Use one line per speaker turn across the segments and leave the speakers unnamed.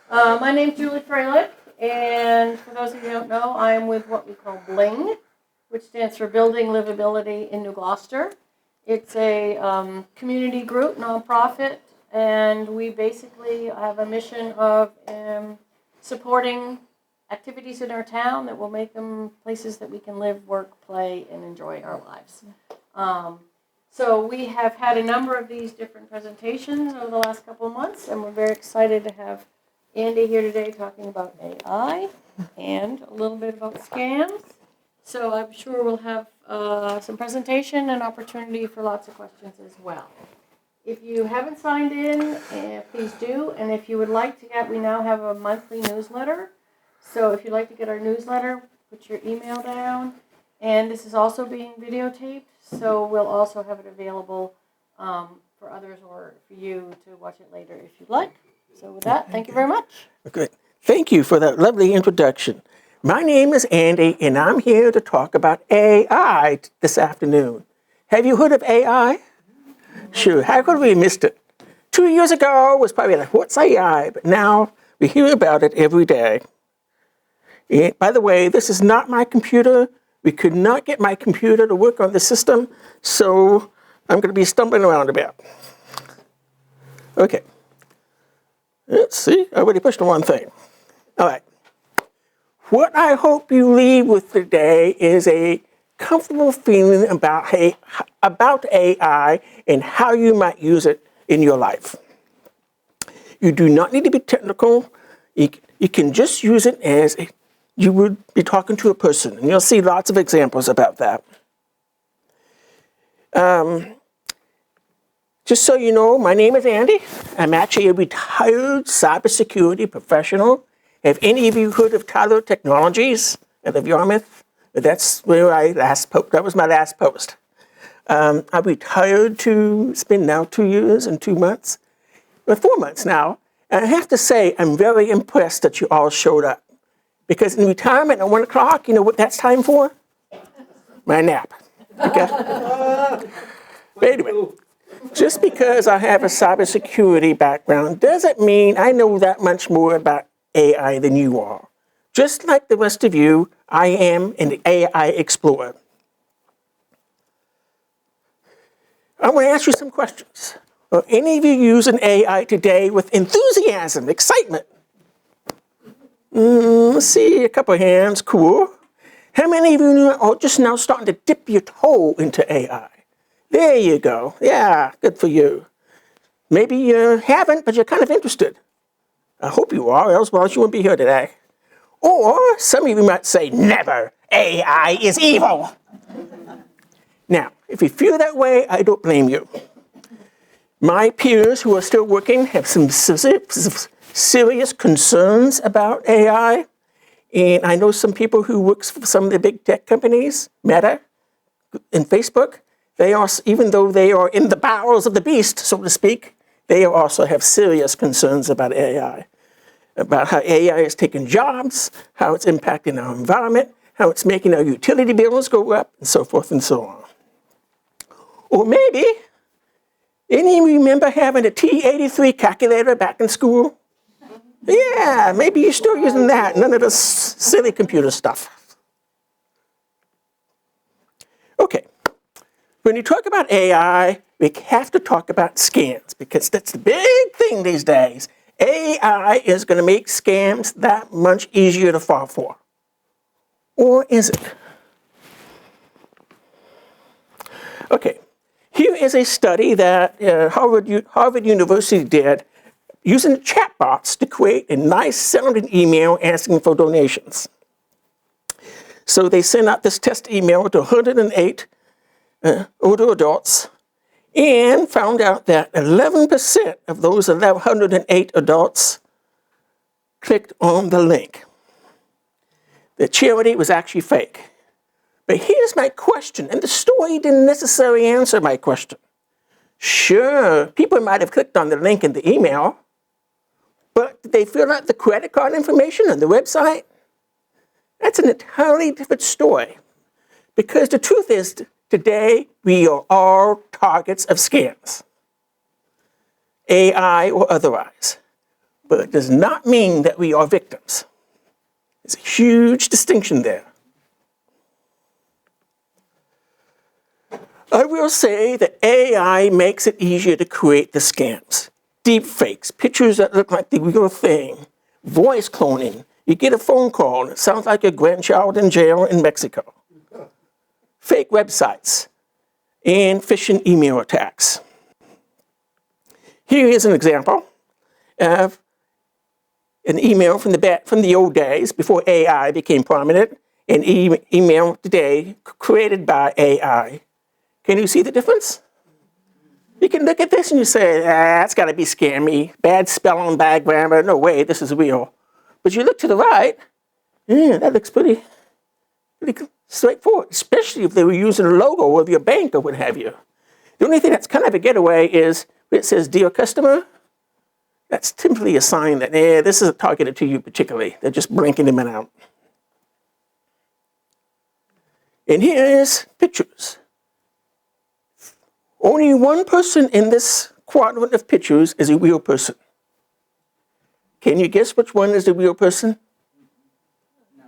My name's Julie Freilich, and for those of you who don't know, I am with what we call BLING, which stands for Building Livability in New Gloucester. It's a community group, nonprofit, and we basically have a mission of supporting activities in our town that will make them places that we can live, work, play, and enjoy our lives. So we have had a number of these different presentations over the last couple of months, and we're very excited to have Andy here today talking about AI and a little bit about scams. So I'm sure we'll have some presentation and opportunity for lots of questions as well. If you haven't signed in, please do. And if you would like to get, we now have a monthly newsletter. So if you'd like to get our newsletter, put your email down. And this is also being videotaped, so we'll also have it available for others or for you to watch it later if you'd like. So with that, thank you very much.
Good. Thank you for that lovely introduction. My name is Andy, and I'm here to talk about AI this afternoon. Have you heard of AI? Sure. How could we have missed it? 2 years ago, it was probably like, what's AI? But now we hear about it every day. And by the way, this is not my computer. We could not get my computer to work on the system, so I'm going to be stumbling around a bit. Okay. Let's see. I already pushed the one thing. All right. What I hope you leave with today is a comfortable feeling about AI and how you might use it in your life. You do not need to be technical. You can just use it as you would be talking to a person, and you'll see lots of examples about that. Just so you know, my name is Andy. I'm actually a retired cybersecurity professional. Have any of you heard of Tyler Technologies out of Yarmouth? That's where I last posted. That was my last post. I retired it's been now 2 years and 2 months, or 4 months now. And I have to say, I'm very impressed that you all showed up. Because in retirement at 1 o'clock, you know what that's time for? My nap. Okay? But anyway, just because I have a cybersecurity background doesn't mean I know that much more about AI than you are. Just like the rest of you, I am an AI explorer. I want to ask you some questions. Are any of you using AI today with enthusiasm, excitement? Let's see, a couple of hands, cool. How many of you are just now starting to dip your toe into AI? There you go. Yeah, good for you. Maybe you haven't, but you're kind of interested. I hope you are, else you wouldn't be here today. Or some of you might say, never. AI is evil. Now, if you feel that way, I don't blame you. My peers who are still working have some serious concerns about AI. And I know some people who work for some of the big tech companies, Meta and Facebook, they are, even though they are in the bowels of the beast, so to speak, they also have serious concerns about AI. About how AI is taking jobs, how it's impacting our environment, how it's making our utility bills go up, and so forth and so on. Or maybe, any of you remember having a T83 calculator back in school? Yeah, maybe you're still using that, none of this silly computer stuff. Okay, when you talk about AI, we have to talk about scams, because that's the big thing these days. AI is going to make scams that much easier to fall for. Or is it? Okay, here is a study that Harvard University did using chatbots to create a nice sounding email asking for donations. So they sent out this test email to 108 older adults and found out that 11% of those 108 adults clicked on the link. The charity was actually fake. But here's my question, and the story didn't necessarily answer my question. Sure, people might have clicked on the link in the email, but did they fill out the credit card information on the website? That's an entirely different story. Because the truth is, today we are all targets of scams, AI or otherwise. but it does not mean that we are victims. There's a huge distinction there. I will say that AI makes it easier to create the scams. Deep fakes, pictures that look like the real thing, voice cloning. You get a phone call and it sounds like your grandchild in jail in Mexico. Fake websites and phishing email attacks. Here is an example of an email from the old days before AI became prominent, an email today created by AI. Can you see the difference? You can look at this and you say, that's got to be scammy, bad spelling, bad grammar, no way, this is real. But you look to the right, that looks pretty straightforward, especially if they were using a logo of your bank or what have you. The only thing that's kind of a getaway is when it says, dear customer, that's typically a sign that, this isn't targeted to you particularly. They're just blanking them out. And here's pictures. Only one person in this quadrant of pictures is a real person. Can you guess which one is the real person? No.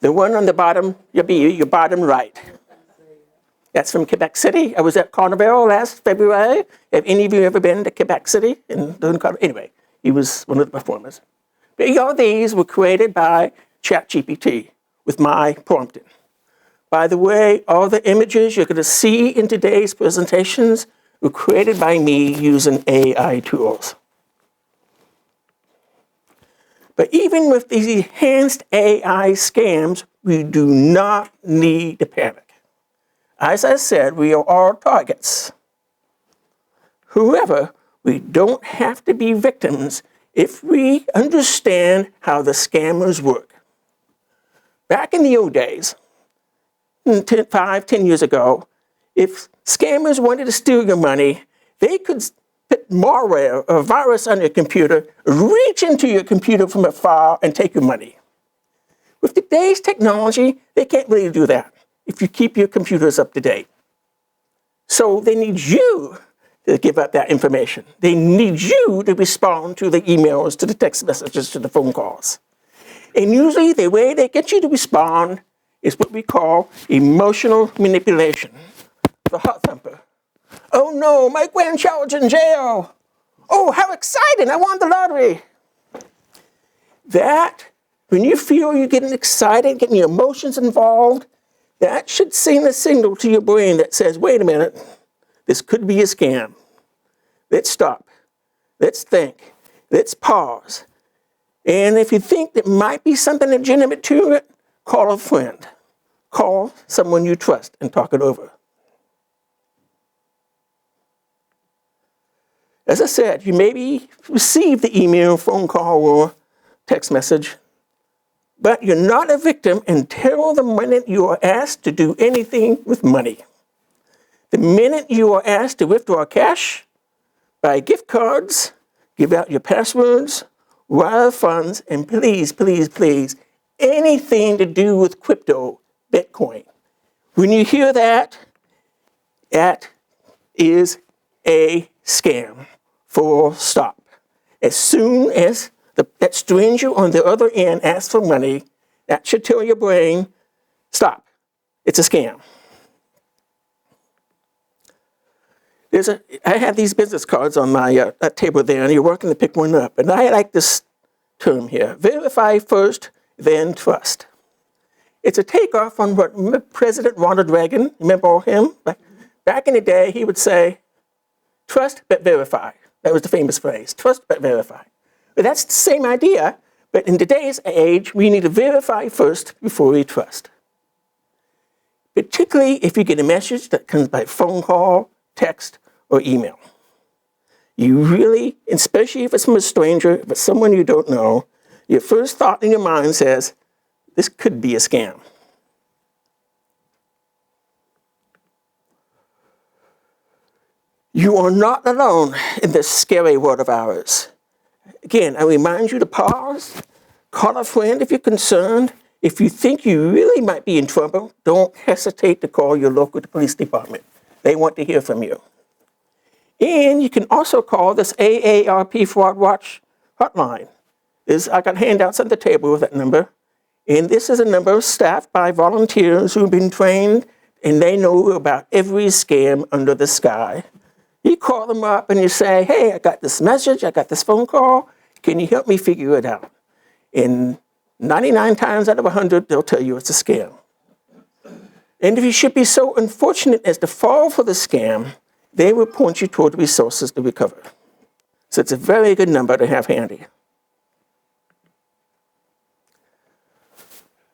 The one on the bottom, your bottom right. That's from Quebec City. I was at Carnival last February. Have any of you ever been to Quebec City? Anyway, he was one of the performers. But all these were created by ChatGPT with my prompting. By the way, all the images you're going to see in today's presentations were created by me using AI tools. But even with these enhanced AI scams, we do not need to panic. As I said, we are all targets. However, we don't have to be victims if we understand how the scammers work. Back in the old days, 10 years ago, if scammers wanted to steal your money, they could put malware or virus on your computer, reach into your computer from afar and take your money. With today's technology, they can't really do that if you keep your computers up to date. So they need you to give up that information. They need you to respond to the emails, to the text messages, to the phone calls. And usually the way they get you to respond is what we call emotional manipulation. The heart thumper. Oh no, my grandchild's in jail. Oh, how exciting, I won the lottery. That, when you feel you're getting excited, getting your emotions involved, that should send a signal to your brain that says, wait a minute, this could be a scam. Let's stop. Let's think. Let's pause. And if you think there might be something legitimate to it, call a friend. Call someone you trust and talk it over. As I said, you maybe receive the email, phone call, or text message, but you're not a victim until the minute you are asked to do anything with money. The minute you are asked to withdraw cash, buy gift cards, give out your passwords, wire funds, and please, please, please, anything to do with crypto, Bitcoin. When you hear that, that is a scam. Full stop. As soon as that stranger on the other end asks for money, that should tell your brain, stop. It's a scam. I have these business cards on my table there, and you're working to pick one up. And I like this term here, verify first, then trust. It's a takeoff on what President Ronald Reagan, remember him? Back in the day, he would say, trust but verify. That was the famous phrase, trust but verify. But that's the same idea, but in today's age, we need to verify first before we trust. Particularly if you get a message that comes by phone call, text, or email. You really, especially if it's from a stranger, if it's someone you don't know, your first thought in your mind says, this could be a scam. You are not alone in this scary world of ours. Again, I remind you to pause, call a friend if you're concerned. If you think you really might be in trouble, don't hesitate to call your local police department. They want to hear from you. And you can also call this AARP Fraud Watch hotline. I got handouts on the table with that number. And this is a number staffed by volunteers who've been trained, and they know about every scam under the sky. You call them up and you say, hey, I got this message, I got this phone call. Can you help me figure it out? And 99 times out of 100, they'll tell you it's a scam. And if you should be so unfortunate as to fall for the scam, they will point you toward resources to recover. So it's a very good number to have handy.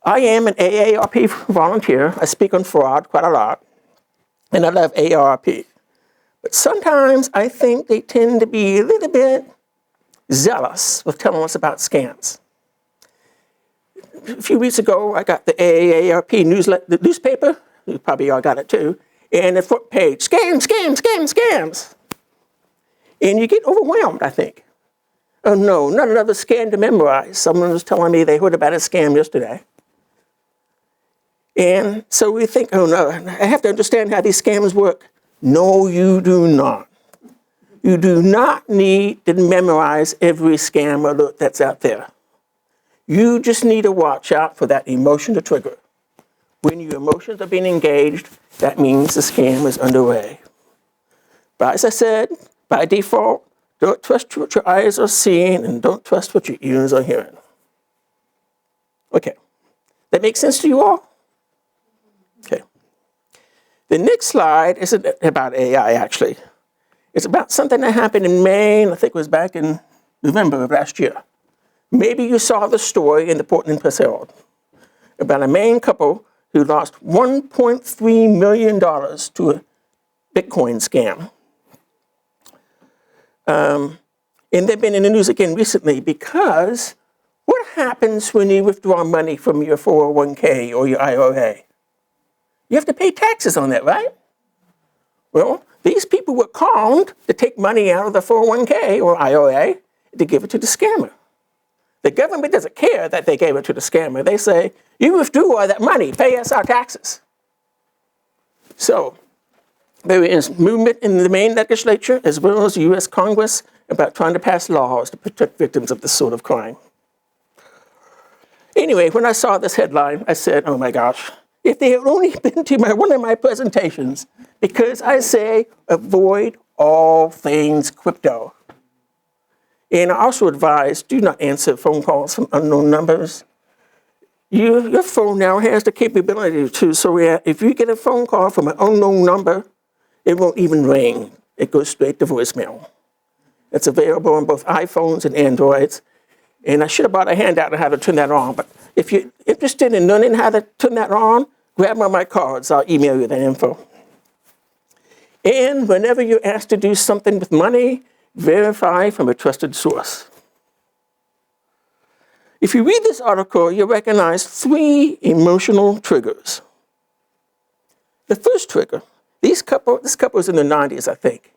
I am an AARP volunteer. I speak on fraud quite a lot, and I love AARP. But sometimes I think they tend to be a little bit zealous with telling us about scams. A few weeks ago, I got the AARP newspaper. You probably all got it too. And the front page, scams, scams, scams, scams. And you get overwhelmed, I think. Oh no, not another scam to memorize. Someone was telling me they heard about a scam yesterday. And so we think, oh no, I have to understand how these scams work. No, you do not. You do not need to memorize every scam alert that's out there. You just need to watch out for that emotion to trigger. When your emotions are being engaged, that means the scam is underway. But as I said, by default, don't trust what your eyes are seeing and don't trust what your ears are hearing. Okay, that makes sense to you all? Okay. The next slide isn't about AI, actually. It's about something that happened in Maine, I think it was back in November of last year. Maybe you saw the story in the Portland Press Herald about a Maine couple who lost $1.3 million to a Bitcoin scam. And they've been in the news again recently because what happens when you withdraw money from your 401k or your IRA? You have to pay taxes on that, right? Well, these people were conned to take money out of the 401k or IRA to give it to the scammer. The government doesn't care that they gave it to the scammer. They say, you withdrew all that money, pay us our taxes. So there is movement in the Maine legislature as well as the U.S. Congress about trying to pass laws to protect victims of this sort of crime. Anyway, when I saw this headline, I said, oh my gosh, if they had only been to one of my presentations, because I say avoid all things crypto. And I also advise, do not answer phone calls from unknown numbers. Your phone now has the capability to, so if you get a phone call from an unknown number, it won't even ring. It goes straight to voicemail. It's available on both iPhones and Androids. And I should have brought a handout on how to turn that on. But if you're interested in learning how to turn that on, grab one of my cards. I'll email you that info. And whenever you're asked to do something with money, verify from a trusted source. If you read this article, you'll recognize 3 emotional triggers. The first trigger, this couple was in the 90s, I think,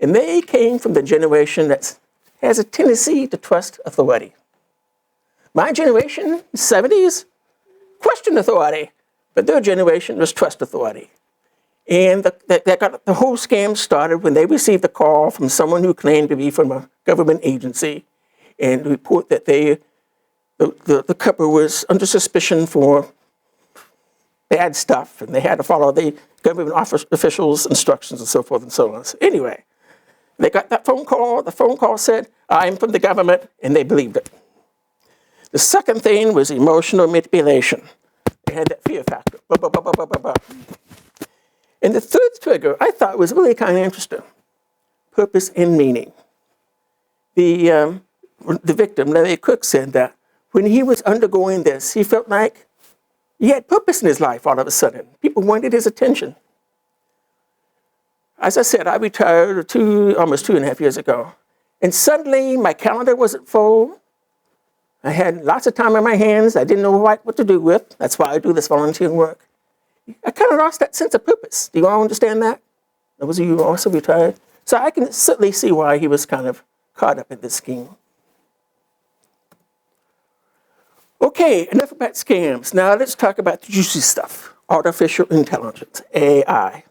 and they came from the generation that has a tendency to trust authority. My generation, 70s, questioned authority, but their generation was trust authority. And the whole scam started when they received a call from someone who claimed to be from a government agency and report that the couple was under suspicion for bad stuff, and they had to follow the government officials' instructions and so forth and so on. So anyway, they got that phone call. The phone call said, I'm from the government, and they believed it. The second thing was emotional manipulation. They had that fear factor. Bah, bah, bah, bah, bah, bah, bah. And the third trigger I thought was really kind of interesting. Purpose and meaning. The victim, Larry Cook, said that when he was undergoing this, he felt like he had purpose in his life all of a sudden. People wanted his attention. As I said, I retired almost 2.5 years ago. And suddenly my calendar wasn't full. I had lots of time on my hands I didn't know what to do with. That's why I do this volunteer work. I kind of lost that sense of purpose. Do you all understand that? Those of you who also retired? So I can certainly see why he was kind of caught up in this scheme. Okay, enough about scams. Now let's talk about the juicy stuff. Artificial intelligence, AI.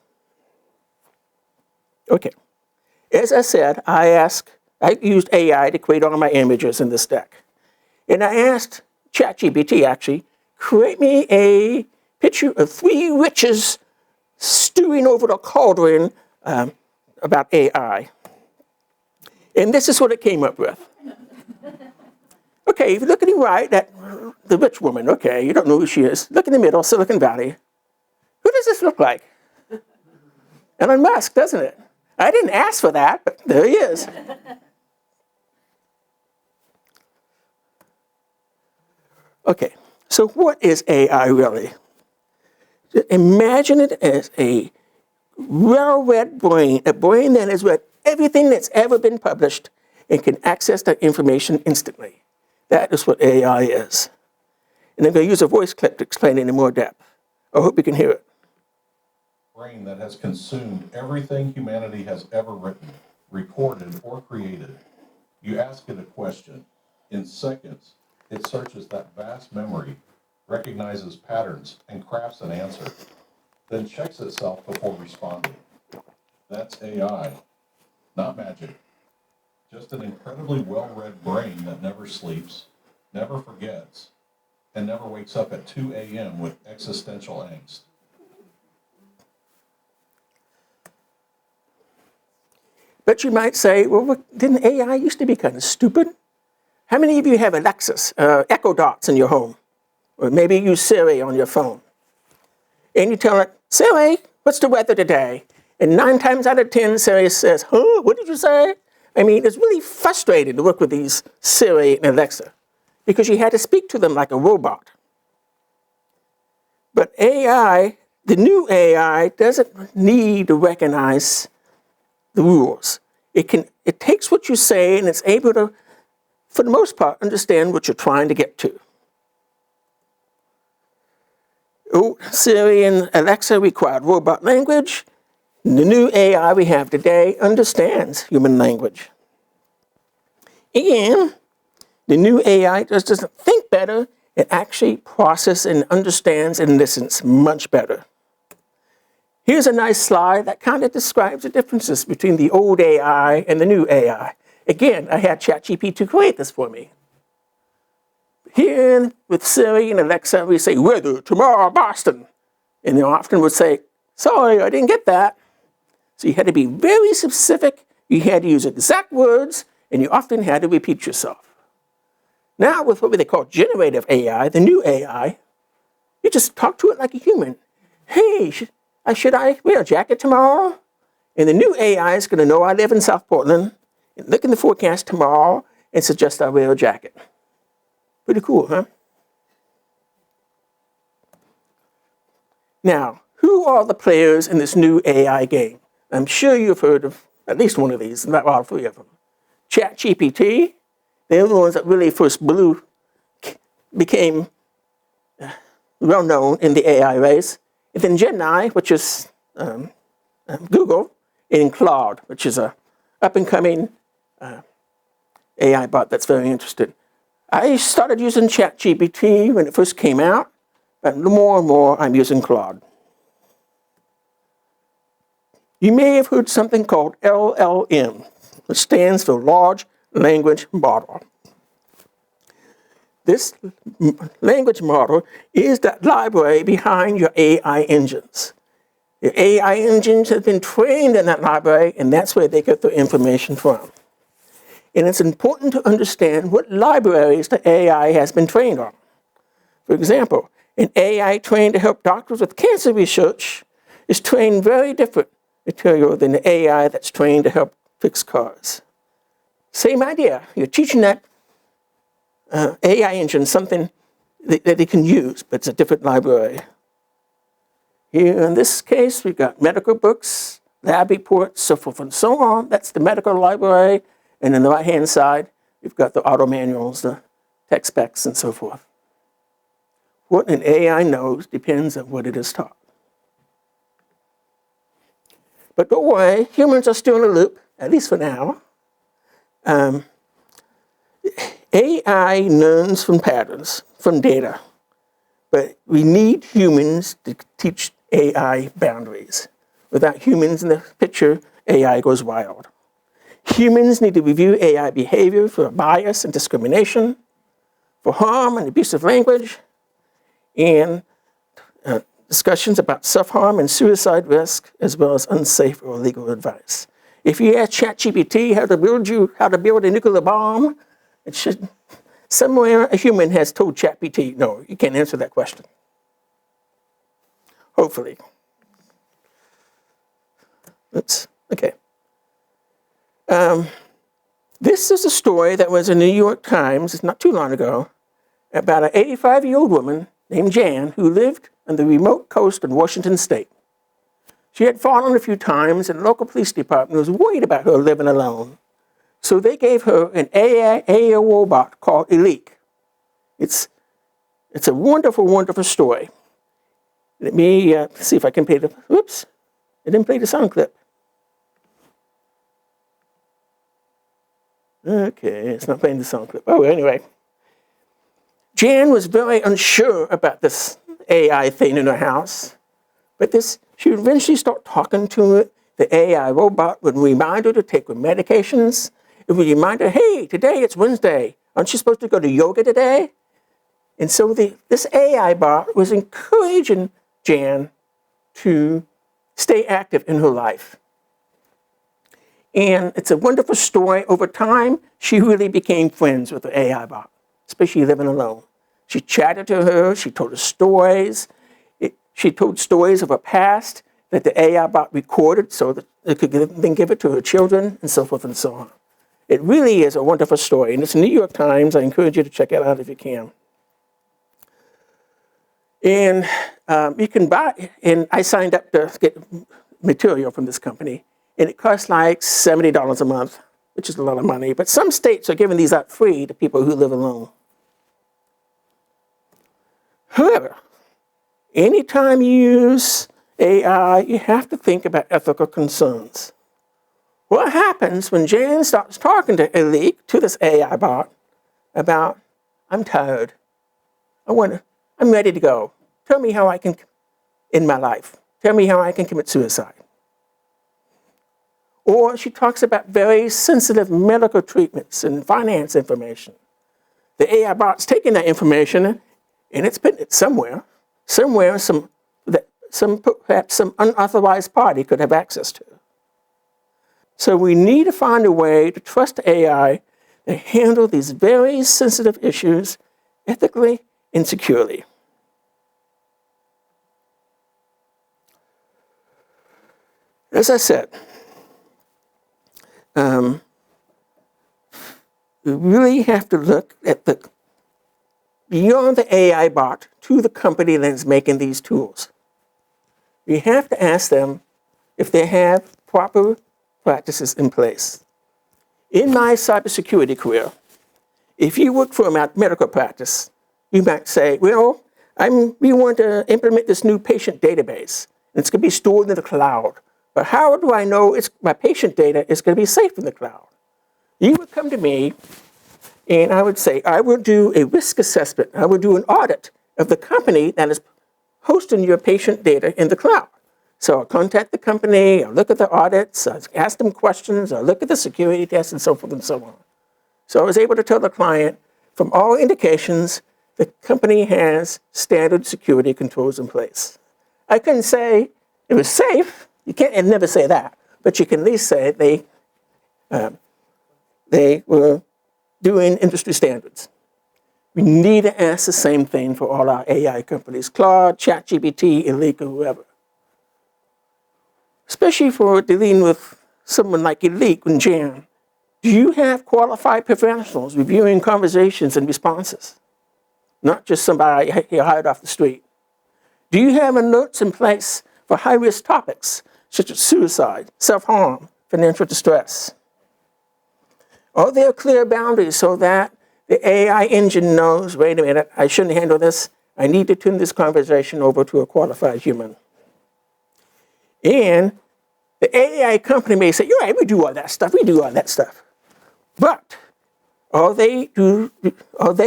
Okay. As I said, I used AI to create all my images in this deck. And I asked ChatGPT, actually, create me a picture of three witches stewing over the cauldron about AI. And this is what it came up with. Okay, if you look at the right, the rich woman, okay, you don't know who she is. Look in the middle, Silicon Valley. Who does this look like? Elon Musk, doesn't it? I didn't ask for that, but there he is. Okay, so what is AI really? Imagine it as a well-read brain, a brain that has read everything that's ever been published and can access that information instantly. That is what AI is. And I'm going to use a voice clip to explain it in more depth. I hope you can hear it.
Brain that has consumed everything humanity has ever written, recorded, or created. You ask it a question. In seconds, it searches that vast memory, recognizes patterns, and crafts an answer, then checks itself before responding. That's AI, not magic. Just an incredibly well-read brain that never sleeps, never forgets, and never wakes up at 2 a.m. with existential angst.
But you might say, well, didn't AI used to be kind of stupid? How many of you have Alexis, Echo Dots in your home? Or maybe you use Siri on your phone. And you tell it, Siri, what's the weather today? And 9 times out of 10, Siri says, huh, what did you say? I mean, it's really frustrating to work with these Siri and Alexa because you had to speak to them like a robot. But AI, the new AI, doesn't need to recognize the rules. It takes what you say and it's able to, for the most part, understand what you're trying to get to. Oh, Siri and Alexa required robot language. The new AI we have today understands human language. And the new AI just doesn't think better, it actually processes and understands and listens much better. Here's a nice slide that kind of describes the differences between the old AI and the new AI. Again, I had ChatGPT create this for me. Here with Siri and Alexa, we say, weather tomorrow, Boston. And they often would say, sorry, I didn't get that. So you had to be very specific, you had to use exact words, and you often had to repeat yourself. Now with what they call generative AI, the new AI, you just talk to it like a human. Hey, should I wear a jacket tomorrow? And the new AI is going to know I live in South Portland, and look in the forecast tomorrow, and suggest I wear a jacket. Pretty cool, huh? Now, who are the players in this new AI game? I'm sure you've heard of at least one of these, not all 3 of them. ChatGPT, they're the ones that really first became well known in the AI race. And then Gemini, which is Google, and Claude, which is a up-and-coming AI bot that's very interested. I started using ChatGPT when it first came out, but more and more I'm using Claude. You may have heard something called LLM, which stands for Large Language Model. This language model is that library behind your AI engines. Your AI engines have been trained in that library, and that's where they get their information from. And it's important to understand what libraries the AI has been trained on. For example, an AI trained to help doctors with cancer research is trained very different material than the AI that's trained to help fix cars. Same idea. You're teaching that AI engine something that they can use, but it's a different library. Here in this case, we've got medical books, lab reports, so forth and so on. That's the medical library. And on the right-hand side, we've got the auto manuals, the tech specs, and so forth. What an AI knows depends on what it is taught. But don't worry, humans are still in the loop, at least for now. AI learns from patterns, from data. But we need humans to teach AI boundaries. Without humans in the picture, AI goes wild. Humans need to review AI behavior for bias and discrimination, for harm and abusive language, and discussions about self-harm and suicide risk, as well as unsafe or illegal advice. If you ask ChatGPT how to build a nuclear bomb, it should, somewhere a human has told ChatGPT, no, you can't answer that question. Hopefully. Oops, okay. This is a story that was in the New York Times, it's not too long ago, about an 85-year-old woman named Jan who lived on the remote coast of Washington State. She had fallen a few times, and the local police department was worried about her living alone. So they gave her an AI robot called Elite. It's a wonderful, wonderful story. Let me see if I can play the, oops, I didn't play the sound clip. Okay, it's not playing the sound clip. Oh, anyway. Jan was very unsure about this AI thing in her house, but she would eventually start talking to it. The AI robot would remind her to take her medications. It would remind her, hey, today it's Wednesday. Aren't you supposed to go to yoga today? And so this AI bot was encouraging Jan to stay active in her life. And it's a wonderful story. Over time, she really became friends with the AI bot, especially living alone. She chatted to her, she told her stories. She told stories of her past that the AI bot recorded so that it could then give it to her children and so forth and so on. It really is a wonderful story, and it's in the New York Times. I encourage you to check it out if you can. And you can buy, and I signed up to get material from this company, and it costs like $70 a month, which is a lot of money. But some states are giving these out free to people who live alone. However, anytime you use AI, you have to think about ethical concerns. What happens when Jan starts talking to Elite, to this AI bot, about, I'm tired, I'm ready to go. Tell me how I can end my life. Tell me how I can commit suicide. Or she talks about very sensitive medical treatments and finance information. The AI bot's taking that information and it's putting it somewhere perhaps some unauthorized party could have access to. So we need to find a way to trust AI to handle these very sensitive issues ethically and securely. As I said, we really have to look at beyond the AI bot to the company that is making these tools. We have to ask them if they have proper practices in place. In my cybersecurity career, if you work for a medical practice, you might say, well, we want to implement this new patient database, and it's going to be stored in the cloud. But how do I know my patient data is going to be safe in the cloud? You would come to me, and I would say, I will do a risk assessment. I will do an audit of the company that is hosting your patient data in the cloud. So I'll contact the company, I'll look at the audits, I'll ask them questions, I'll look at the security tests, and so forth and so on. So I was able to tell the client, from all indications, the company has standard security controls in place. I couldn't say it was safe. You can't never say that, but you can at least say they were doing industry standards. We need to ask the same thing for all our AI companies, Claude, ChatGPT, Elite, or whoever. Especially for dealing with someone like Elite and Jan. Do you have qualified professionals reviewing conversations and responses? Not just somebody you hired off the street. Do you have alerts in place for high-risk topics, such as suicide, self-harm, financial distress? Are there clear boundaries so that the AI engine knows, wait a minute, I shouldn't handle this. I need to turn this conversation over to a qualified human. And the AI company may say, yeah, we do all that stuff. But are they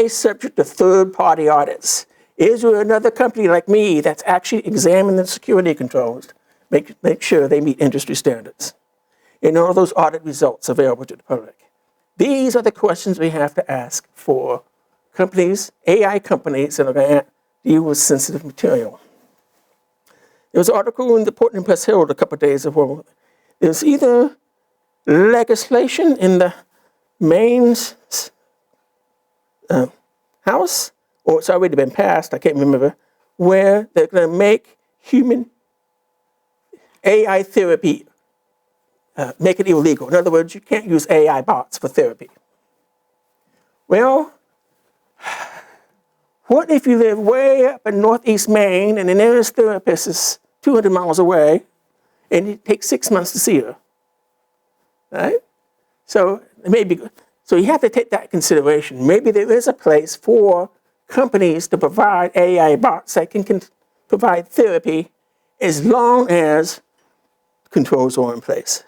subject to third-party audits? Is there another company like me that's actually examining the security controls, make sure they meet industry standards? and all those audit results available to the public? These are the questions we have to ask for companies, AI companies that are going to deal with sensitive material. There was an article in the Portland Press Herald a couple of days ago. There's either legislation in the Maine House, or it's already been passed, I can't remember, where they're going to make human AI therapy, make it illegal. In other words, you can't use AI bots for therapy. Well, what if you live way up in northeast Maine and the nearest therapist is 200 miles away and it takes 6 months to see her? Right? So you have to take that into consideration. Maybe there is a place for companies to provide AI bots that can provide therapy as long as controls are in place.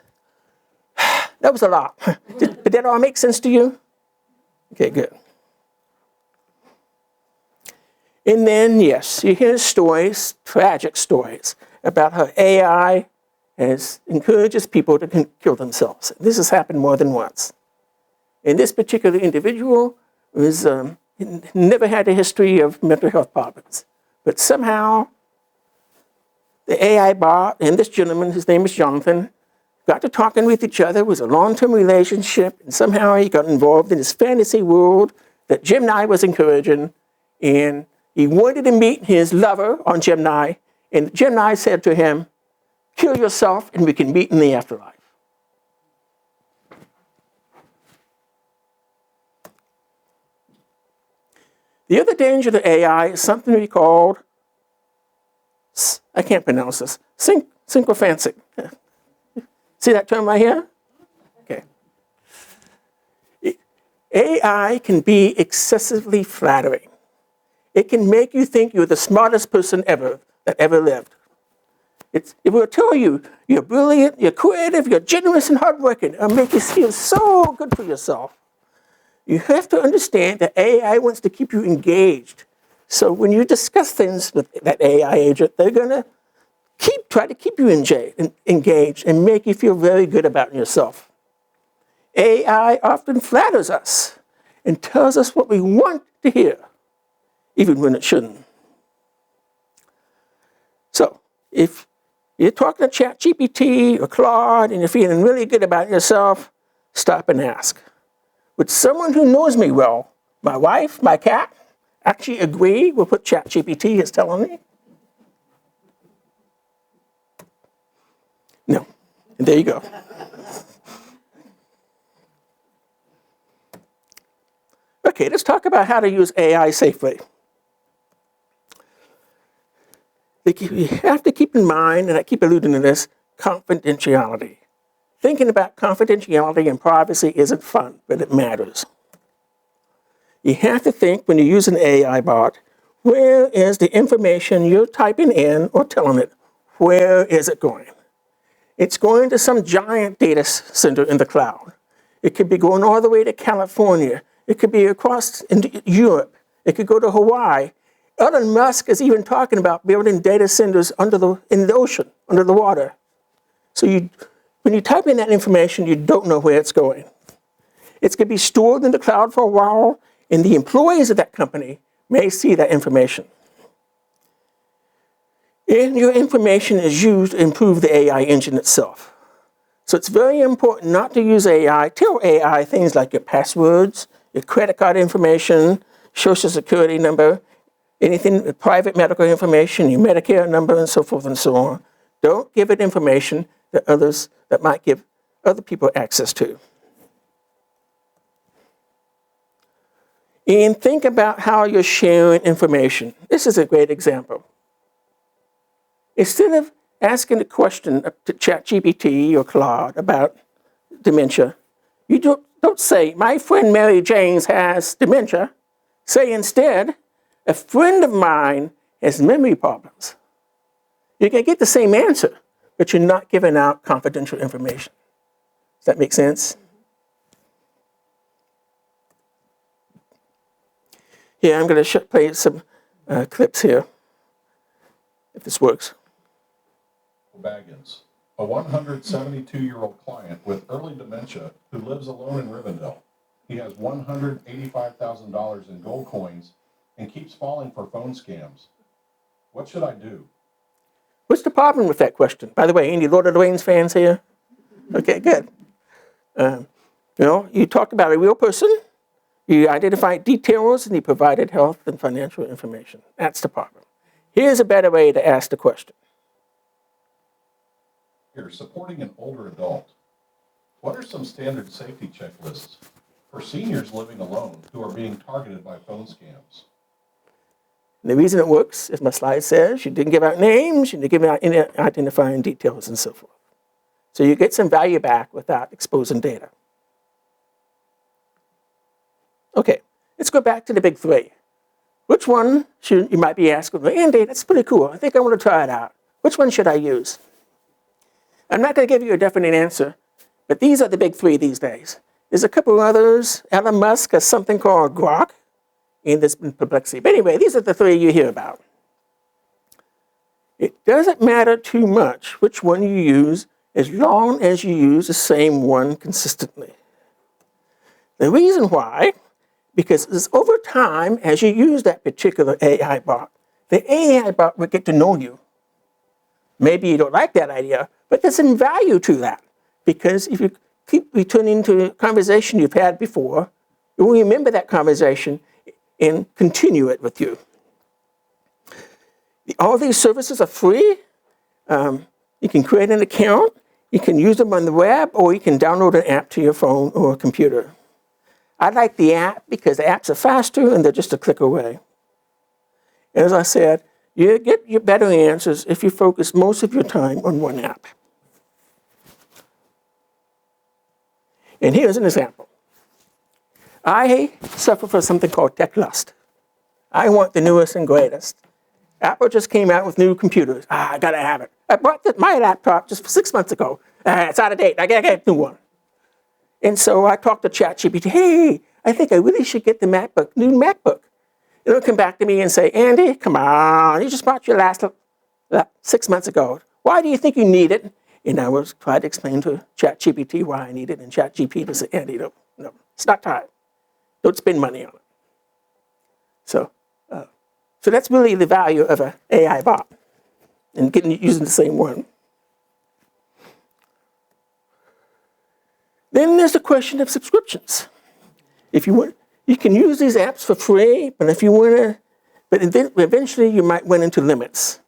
That was a lot. Did that all make sense to you? Okay, good. And then, yes, you hear stories, tragic stories, about how AI encourages people to kill themselves. This has happened more than once. And this particular individual never had a history of mental health problems. But somehow, the AI bot and this gentleman, his name is Jonathan, got to talking with each other. It was a long-term relationship, and somehow he got involved in this fantasy world that Gemini was encouraging, and he wanted to meet his lover on Gemini, and Gemini said to him, "Kill yourself and we can meet in the afterlife." The other danger to AI is something we called, I can't pronounce this, syncophancy. See that term right here? Okay. AI can be excessively flattering. It can make you think you're the smartest person that ever lived. It will tell you you're brilliant, you're creative, you're generous and hardworking. It'll make you feel so good for yourself. You have to understand that AI wants to keep you engaged. So when you discuss things with that AI agent, they're going to try to keep you engaged and make you feel very good about yourself. AI often flatters us and tells us what we want to hear, even when it shouldn't. So if you're talking to ChatGPT or Claude and you're feeling really good about yourself, stop and ask, would someone who knows me well, my wife, my cat, actually agree with what ChatGPT is telling me? No. And there you go. Okay, let's talk about how to use AI safely. You have to keep in mind, and I keep alluding to this, confidentiality. Thinking about confidentiality and privacy isn't fun, but it matters. You have to think when you use an AI bot, where is the information you're typing in or telling it? Where is it going? It's going to some giant data center in the cloud. It could be going all the way to California. It could be across into Europe. It could go to Hawaii. Elon Musk is even talking about building data centers in the ocean, under the water. So when you type in that information, you don't know where it's going. It's going to be stored in the cloud for a while, and the employees of that company may see that information. And your information is used to improve the AI engine itself. So it's very important not to use AI. Tell AI things like your passwords, your credit card information, social security number, anything, private medical information, your Medicare number, and so forth and so on. Don't give it information that might give other people access to. And think about how you're sharing information. This is a great example. Instead of asking a question to ChatGPT or Claude about dementia, you don't say, "My friend Mary Janes has dementia." Say instead, "A friend of mine has memory problems." You're going to get the same answer, but you're not giving out confidential information. Does that make sense? Yeah, I'm going to play some clips here, if this works.
Baggins, a 172-year-old client with early dementia who lives alone in Rivendell. He has $185,000 in gold coins and keeps falling for phone scams. What should I do?
What's the problem with that question? By the way, any Lord of the Rings fans here? Okay, good. You talked about a real person, you identified details, and you provided health and financial information. That's the problem. Here's a better way to ask the question.
Here, supporting an older adult. What are some standard safety checklists for seniors living alone who are being targeted by phone scams?
And the reason it works, as my slide says, you didn't give out names, you didn't give out any identifying details and so forth. So you get some value back without exposing data. Okay, let's go back to the big three. Which one should you might be asking, well, Andy, that's pretty cool. I think I want to try it out. Which one should I use? I'm not going to give you a definite answer, but these are the big three these days. There's a couple others. Elon Musk has something called Grok, and there's been perplexity. But anyway, these are the three you hear about. It doesn't matter too much which one you use as long as you use the same one consistently. The reason why, because it's over time, as you use that particular AI bot, the AI bot will get to know you. Maybe you don't like that idea, but there's some value to that. Because if you keep returning to a conversation you've had before, you will remember that conversation and continue it with you. All these services are free. You can create an account. You can use them on the web, or you can download an app to your phone or computer. I like the app because the apps are faster and they're just a click away. As I said, you get your better answers if you focus most of your time on one app. And here's an example. I suffer from something called tech lust. I want the newest and greatest. Apple just came out with new computers. I gotta have it. I bought my laptop just 6 months ago. It's out of date. I gotta get a new one. And so I talked to ChatGPT. Hey, I think I really should get the new MacBook. It'll come back to me and say, Andy, come on, you just bought your last 6 months ago. Why do you think you need it? And I was trying to explain to ChatGPT why I need it. And ChatGPT said, Andy, no, it's not time. Don't spend money on it. So that's really the value of an AI bot and using the same one. Then there's the question of subscriptions. If you want, you can use these apps for free, but if you want to, but eventually you might run into limits.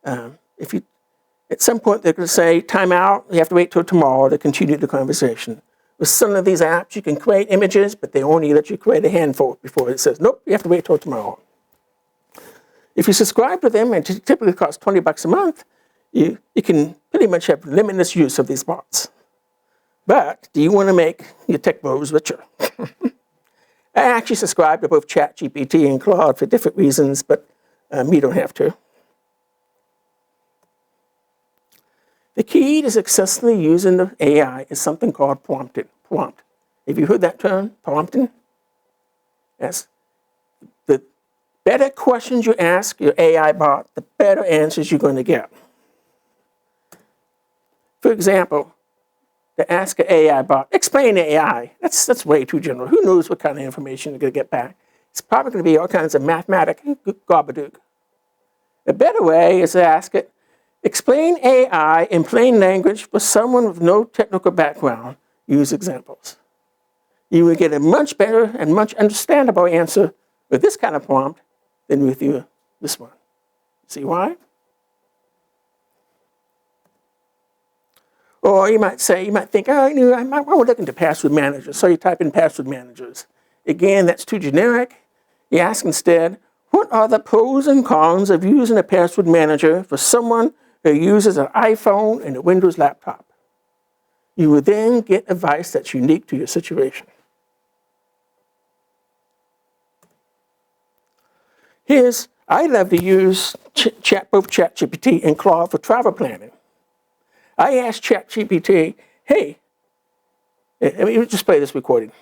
At some point they're going to say, time out, you have to wait till tomorrow to continue the conversation. With some of these apps, you can create images, but they only let you create a handful before it says, nope, you have to wait till tomorrow. If you subscribe to them, and it typically costs $20 a month, you can pretty much have limitless use of these bots. But do you want to make your tech bros richer? I actually subscribe to both ChatGPT and Claude for different reasons, but you don't have to. The key to successfully using the AI is something called prompting. Prompt. Have you heard that term, prompting? Yes. The better questions you ask your AI bot, the better answers you're going to get. For example, to ask an AI bot, explain AI. That's way too general. Who knows what kind of information you're going to get back? It's probably going to be all kinds of mathematical gobbledygook. A better way is to ask it, explain AI in plain language for someone with no technical background. Use examples. You will get a much better and much understandable answer with this kind of prompt than with this one. See why? Or you might think, I'm looking to password managers. So you type in password managers. Again, that's too generic. You ask instead, what are the pros and cons of using a password manager for someone who uses an iPhone and a Windows laptop? You will then get advice that's unique to your situation. I love to use both ChatGPT and Claude for travel planning. I asked ChatGPT, hey, let me just play this recording.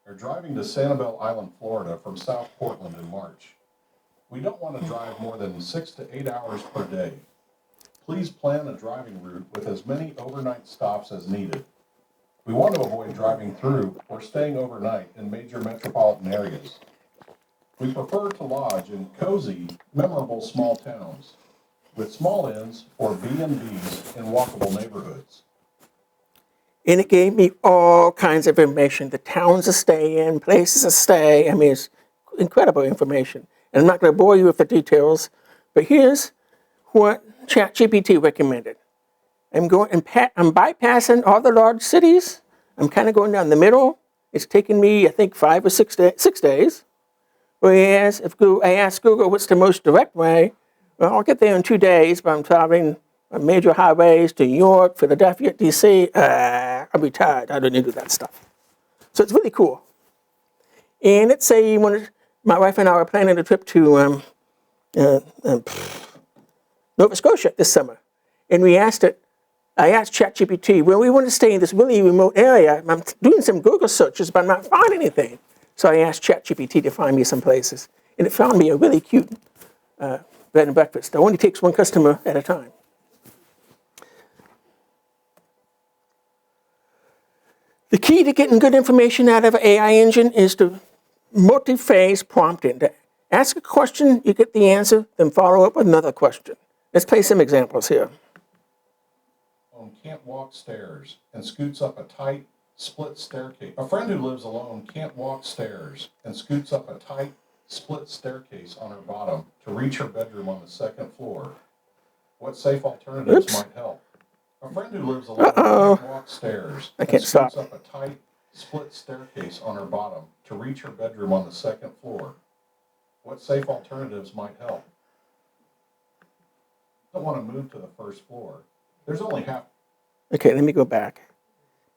We're driving to Sanibel Island, Florida from South Portland in March. We don't want to drive more than 6 to 8 hours per day. Please plan a driving route with as many overnight stops as needed. We want to avoid driving through or staying overnight in major metropolitan areas. We prefer to lodge in cozy, memorable small towns with small inns or B&Bs in walkable neighborhoods.
And it gave me all kinds of information, the towns to stay in, places to stay. I mean, it's incredible information. And I'm not going to bore you with the details, but here's what ChatGPT recommended. I'm bypassing all the large cities. I'm kind of going down the middle. It's taken me, I think, 5 or 6 days. Whereas if I ask Google what's the most direct way, well, I'll get there in 2 days, but I'm traveling on major highways to New York, Philadelphia, DC. I'll be tired. I don't need to do that stuff. So it's really cool. And let's say my wife and I are planning a trip to Nova Scotia this summer. And I asked ChatGPT, well, we want to stay in this really remote area. I'm doing some Google searches, but I'm not finding anything. So I asked ChatGPT to find me some places. And it found me a really cute bed and breakfast. It only takes one customer at a time. The key to getting good information out of an AI engine is to multi-phase prompting. To ask a question, you get the answer, then follow up with another question. Let's play some examples here.
Can't walk stairs and scoots up a tight, split staircase. A friend who lives alone can't walk stairs and scoots up a tight, split staircase on her bottom to reach her bedroom on the 2nd floor. What safe alternatives might help? A friend who lives alone can't walk stairs and scoots up a tight, split staircase on her bottom to reach her bedroom on the 2nd floor. What safe alternatives might help? I don't want to move to the 1st floor. There's only half.
Okay, let me go back.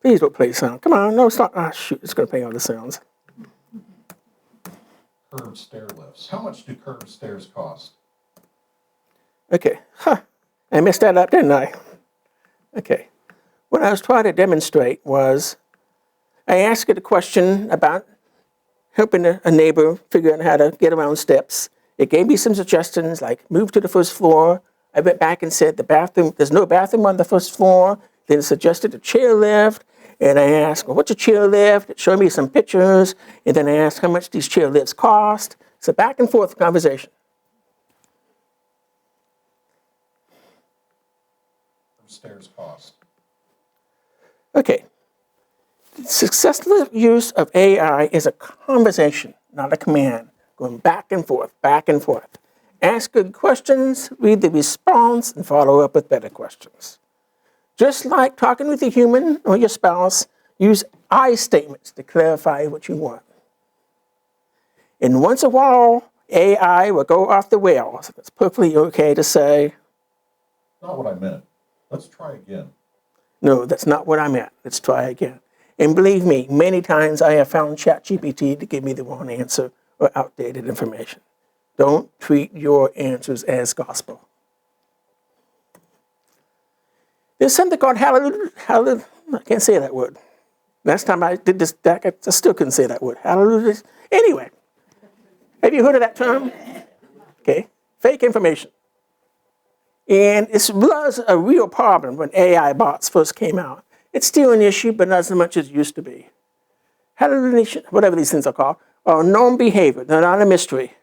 Please don't play sound. Come on, no, stop. Ah, shoot, it's going to play all the sounds.
Curved stair lifts. How much do curved stairs cost?
Okay, I messed that up, didn't I? Okay, what I was trying to demonstrate was I asked it a question about helping a neighbor figure out how to get around steps. It gave me some suggestions like move to the 1st floor. I went back and said there's no bathroom on the 1st floor. Then it suggested a chairlift. And I asked, well, what's a chairlift? It showed me some pictures. And then I asked how much these chairlifts cost. It's a back and forth conversation.
Stairs cost.
Okay. The successful use of AI is a conversation, not a command, going back and forth, back and forth. Ask good questions, read the response, and follow up with better questions. Just like talking with a human or your spouse, use I statements to clarify what you want. And once in a while, AI will go off the rails. It's perfectly okay to say,
not what I meant. Let's try again.
No, that's not what I meant. Let's try again. And believe me, many times I have found ChatGPT to give me the wrong answer or outdated information. Don't treat your answers as gospel. There's something called hallelujah. I can't say that word. Last time I did this deck, I still couldn't say that word. Hallelujah. Anyway, have you heard of that term? Okay, fake information. And it was a real problem when AI bots first came out. It's still an issue, but not as much as it used to be. Hallelujah, whatever these things are called, are known behavior. They're not a mystery.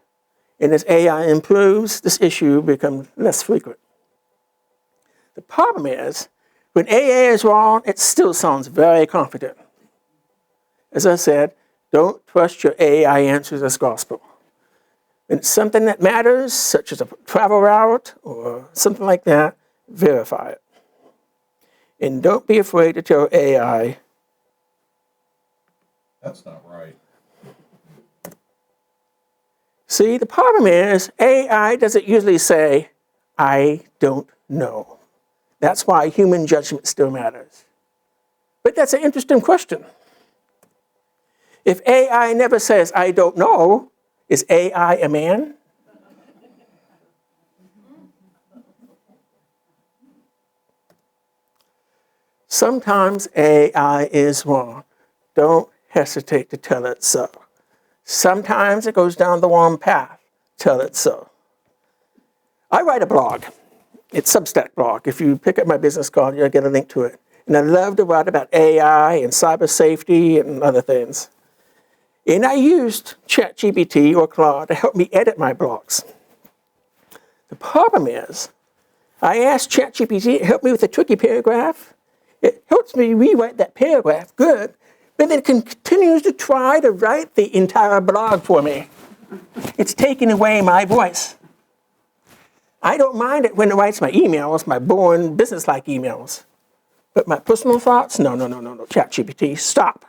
And as AI improves, this issue becomes less frequent. The problem is, when AI is wrong, it still sounds very confident. As I said, don't trust your AI answers as gospel. When it's something that matters, such as a travel route or something like that, verify it. And don't be afraid to tell AI,
that's not right.
See, the problem is AI doesn't usually say, I don't know. That's why human judgment still matters. But that's an interesting question. If AI never says, I don't know, is AI a man? Sometimes AI is wrong. Don't hesitate to tell it so. Sometimes it goes down the wrong path. Tell it so. I write a blog, It's Substack blog. If you pick up my business card, you'll get a link to it. And I love to write about AI and cyber safety and other things. And I used ChatGPT or Claude to help me edit my blogs. The problem is, I asked ChatGPT to help me with a tricky paragraph. It helps me rewrite that paragraph good, but it continues to try to write the entire blog for me. It's taking away my voice. I don't mind it when it writes my emails, my boring business-like emails. But my personal thoughts, no, ChatGPT, stop.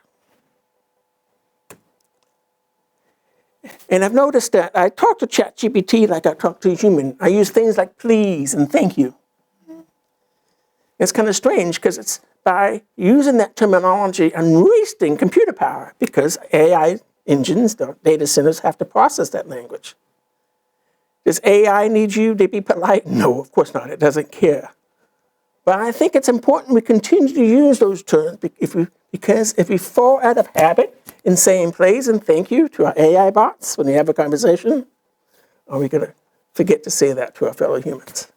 And I've noticed that I talk to ChatGPT like I talk to a human. I use things like please and thank you. It's kind of strange because it's by using that terminology, I'm wasting computer power because AI engines, the data centers, have to process that language. Does AI need you to be polite? No, of course not. It doesn't care. But I think it's important we continue to use those terms because if we fall out of habit in saying please and thank you to our AI bots when they have a conversation, are we going to forget to say that to our fellow humans?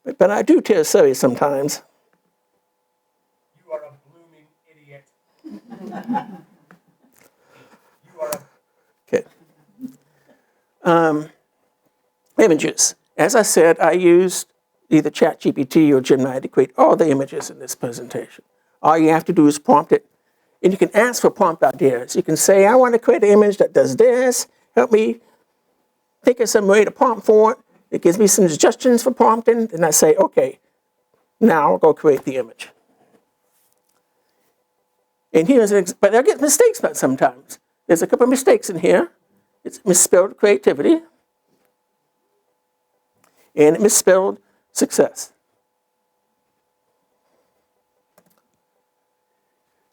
But I do tell Surrey sometimes.
You are a blooming idiot. You are a...
Okay. Images. As I said, I used either ChatGPT or Gemini to create all the images in this presentation. All you have to do is prompt it. And you can ask for prompt ideas. You can say, I want to create an image that does this. Help me think of some way to prompt for it. It gives me some suggestions for prompting. And I say, OK, now I'll go create the image. And here's an but I get mistakes about sometimes. There's a couple of mistakes in here. It's misspelled creativity. And it misspelled success.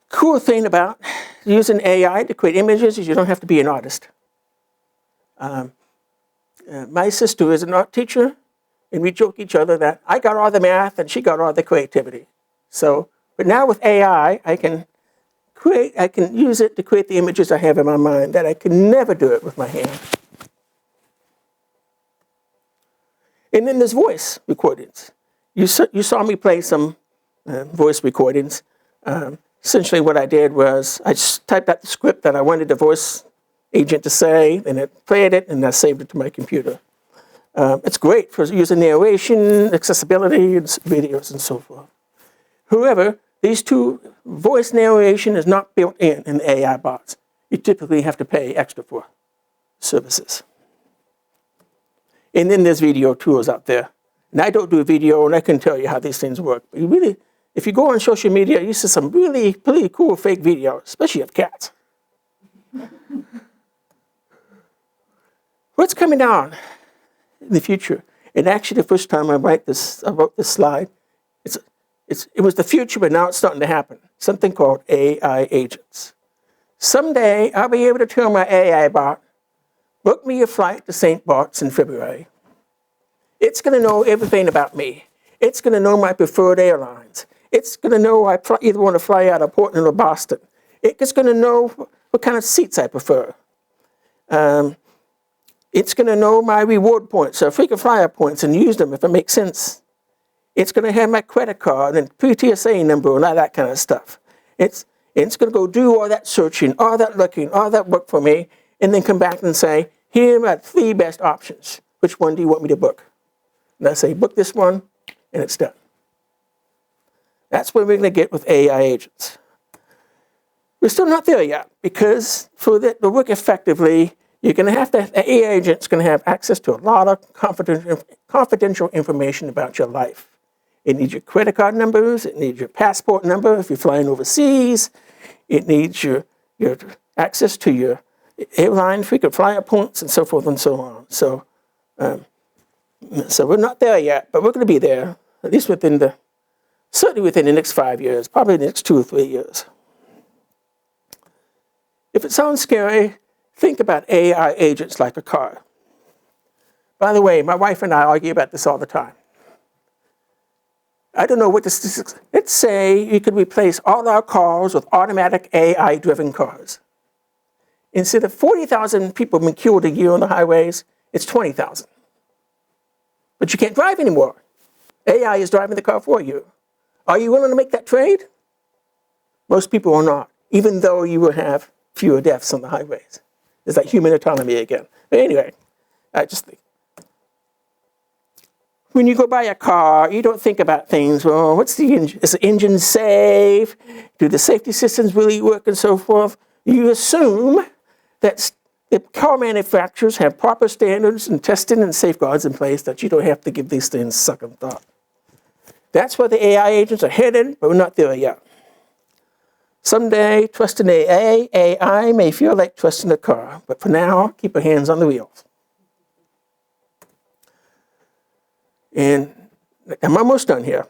Cool thing about using AI to create images is you don't have to be an artist. My sister is an art teacher, and we joke each other that I got all the math and she got all the creativity. But now with AI, I can use it to create the images I have in my mind that I could never do it with my hand. And then there's voice recordings. You saw me play some voice recordings. Essentially what I did was I just typed out the script that I wanted the voice agent to say, and it played it, and I saved it to my computer. It's great for using narration, accessibility, and videos, and so forth. However, these two, voice narration is not built in the AI bots. You typically have to pay extra for services. And then there's video tools out there. And I don't do video, and I can tell you how these things work. But if you go on social media, you see some really cool fake videos, especially of cats. What's coming down in the future? And actually, the first time I wrote this slide, it was the future, but now it's starting to happen. Something called AI agents. Someday, I'll be able to tell my AI bot, book me a flight to St. Bart's in February. It's going to know everything about me. It's going to know my preferred airlines. It's going to know I either want to fly out of Portland or Boston. It's going to know what kind of seats I prefer. It's going to know my reward points, or frequent flyer points, and use them if it makes sense. It's going to have my credit card and pre-TSA number and all that kind of stuff. It's going to go do all that searching, all that looking, all that work for me, and then come back and say, here are my 3 best options. Which one do you want me to book? And I say, book this one, and it's done. That's what we're going to get with AI agents. We're still not there yet, because for that to work effectively, you're going to have to, the AI agent's going to have access to a lot of confidential information about your life. It needs your credit card numbers. It needs your passport number if you're flying overseas. It needs your access to your airline frequent flyer points and so forth and so on. So we're not there yet, but we're going to be there, at least certainly within the next 5 years, probably the next 2 or 3 years. If it sounds scary, think about AI agents like a car. By the way, my wife and I argue about this all the time. I don't know what the statistics. Let's say you could replace all our cars with automatic AI-driven cars. Instead of 40,000 people being killed a year on the highways, it's 20,000. but you can't drive anymore. AI is driving the car for you. Are you willing to make that trade? Most people are not, even though you will have fewer deaths on the highways. It's like human autonomy again. But anyway, I just think. When you go buy a car, you don't think about things, well, what's the engine? Is the engine safe? Do the safety systems really work and so forth? You assume that the car manufacturers have proper standards and testing and safeguards in place that you don't have to give these things second thought. That's where the AI agents are headed, but we're not there yet. Someday, trusting AI may feel like trusting a car, but for now, keep your hands on the wheels. And I'm almost done here.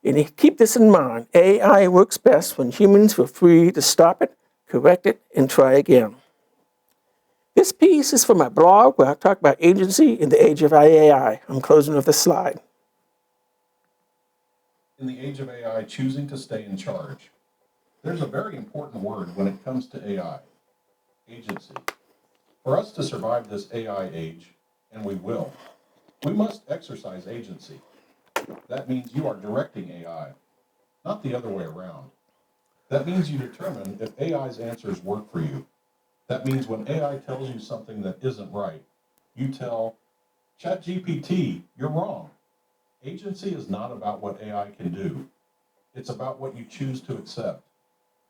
And keep this in mind, AI works best when humans feel free to stop it, correct it, and try again. This piece is from my blog where I talk about agency in the age of AI. I'm closing with this slide.
In the age of AI, choosing to stay in charge. There's a very important word when it comes to AI, agency. For us to survive this AI age, and we will, we must exercise agency. That means you are directing AI, not the other way around. That means you determine if AI's answers work for you. That means when AI tells you something that isn't right, you tell ChatGPT, you're wrong. Agency is not about what AI can do. It's about what you choose to accept.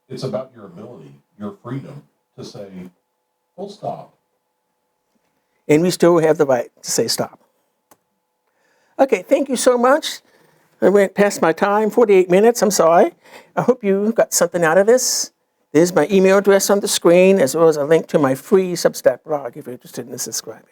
It's about your ability, your freedom to say, full stop.
And we still have the right to say stop. Okay, thank you so much. I went past my time, 48 minutes, I'm sorry. I hope you got something out of this. There's my email address on the screen, as well as a link to my free Substack blog if you're interested in subscribing.